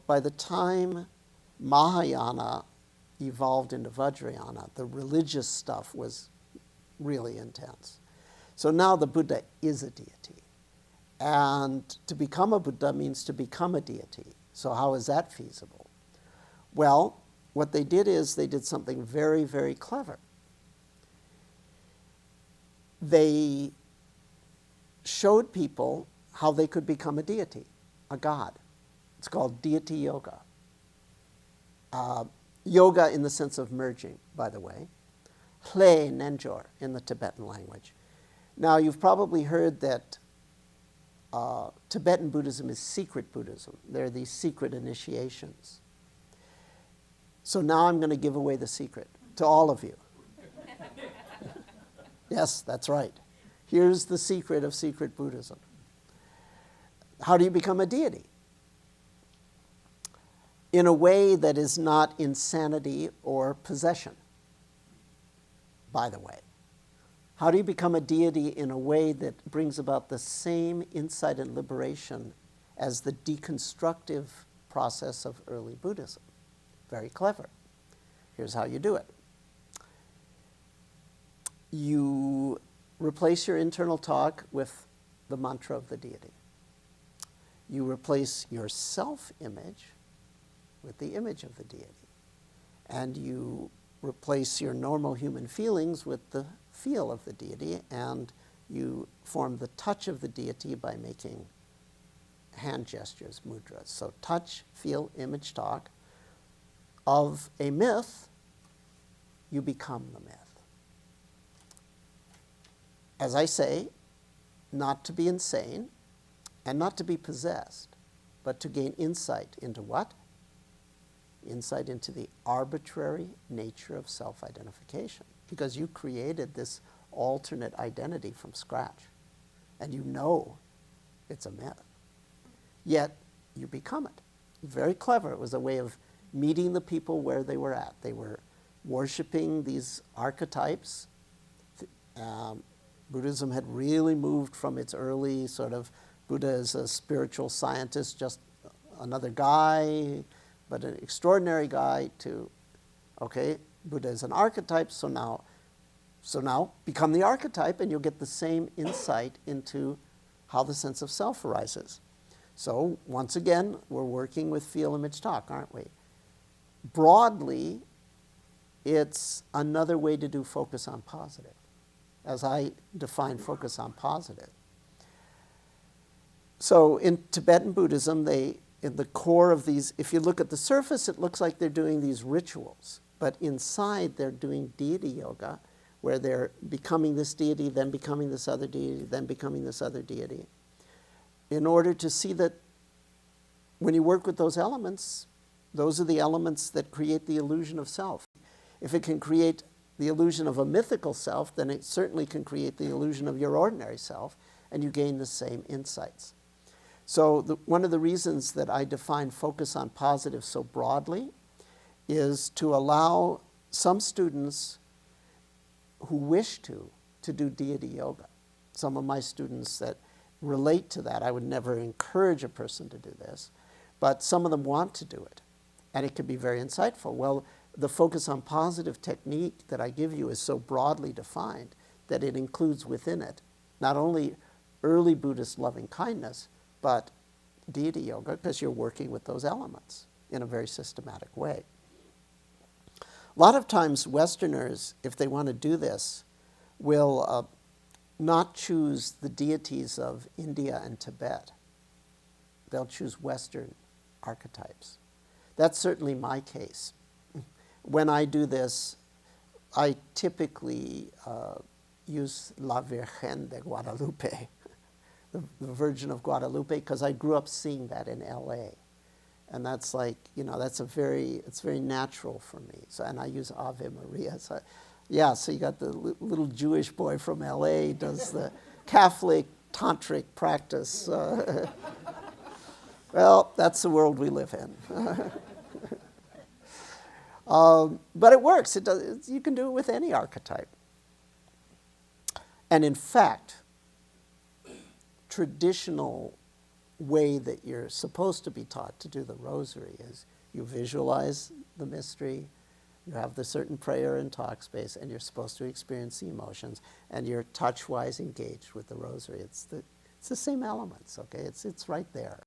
by the time Mahayana evolved into Vajrayana, the religious stuff was really intense. So now the Buddha is a deity. And to become a Buddha means to become a deity. So how is that feasible? Well, what they did is they did something very, very clever. They showed people how they could become a deity, a god. It's called deity yoga. Yoga in the sense of merging, by the way. Hle Nenjor in the Tibetan language. Now, you've probably heard that Tibetan Buddhism is secret Buddhism. There are these secret initiations. So now I'm going to give away the secret to all of you. Yes, that's right. Here's the secret of secret Buddhism. How do you become a deity? In a way that is not insanity or possession, by the way. How do you become a deity in a way that brings about the same insight and liberation as the deconstructive process of early Buddhism? Very clever. Here's how you do it. You replace your internal talk with the mantra of the deity. You replace your self-image with the image of the deity. And you replace your normal human feelings with the feel of the deity, and you form the touch of the deity by making hand gestures, mudras. So touch, feel, image, talk. Of a myth, you become the myth. As I say, not to be insane and not to be possessed, but to gain insight into what? Insight into the arbitrary nature of self-identification. Because you created this alternate identity from scratch, and you know it's a myth. Yet, you become it. Very clever. It was a way of meeting the people where they were at. They were worshiping these archetypes. Buddhism had really moved from its early sort of Buddha as a spiritual scientist, just another guy, but an extraordinary guy, to, okay, Buddha is an archetype, so now become the archetype and you'll get the same insight into how the sense of self arises. So once again, we're working with feel, image, talk, aren't we? Broadly, it's another way to do focus on positive, as I define focus on positive. So in Tibetan Buddhism, in the core of these, if you look at the surface, it looks like they're doing these rituals. But inside, they're doing deity yoga, where they're becoming this deity, then becoming this other deity, then becoming this other deity, in order to see that when you work with those elements, those are the elements that create the illusion of self. If it can create the illusion of a mythical self, then it certainly can create the illusion of your ordinary self, and you gain the same insights. So one of the reasons that I define focus on positive so broadly is to allow some students who wish to do deity yoga. Some of my students that relate to that, I would never encourage a person to do this, but some of them want to do it, and it can be very insightful. Well, the focus on positive technique that I give you is so broadly defined that it includes within it not only early Buddhist loving kindness, but deity yoga, because you're working with those elements in a very systematic way. A lot of times Westerners, if they want to do this, will not choose the deities of India and Tibet. They'll choose Western archetypes. That's certainly my case. When I do this, I typically use La Virgen de Guadalupe, the Virgin of Guadalupe, because I grew up seeing that in LA. And that's like, it's very natural for me. So, and I use Ave Maria. So, so you got the little Jewish boy from LA does the Catholic tantric practice. Well, that's the world we live in. But it works. You can do it with any archetype. And in fact, traditional way that you're supposed to be taught to do the rosary is you visualize the mystery, you have the certain prayer and talk space, and you're supposed to experience the emotions, and you're touch-wise engaged with the rosary. It's the same elements, okay? It's right there.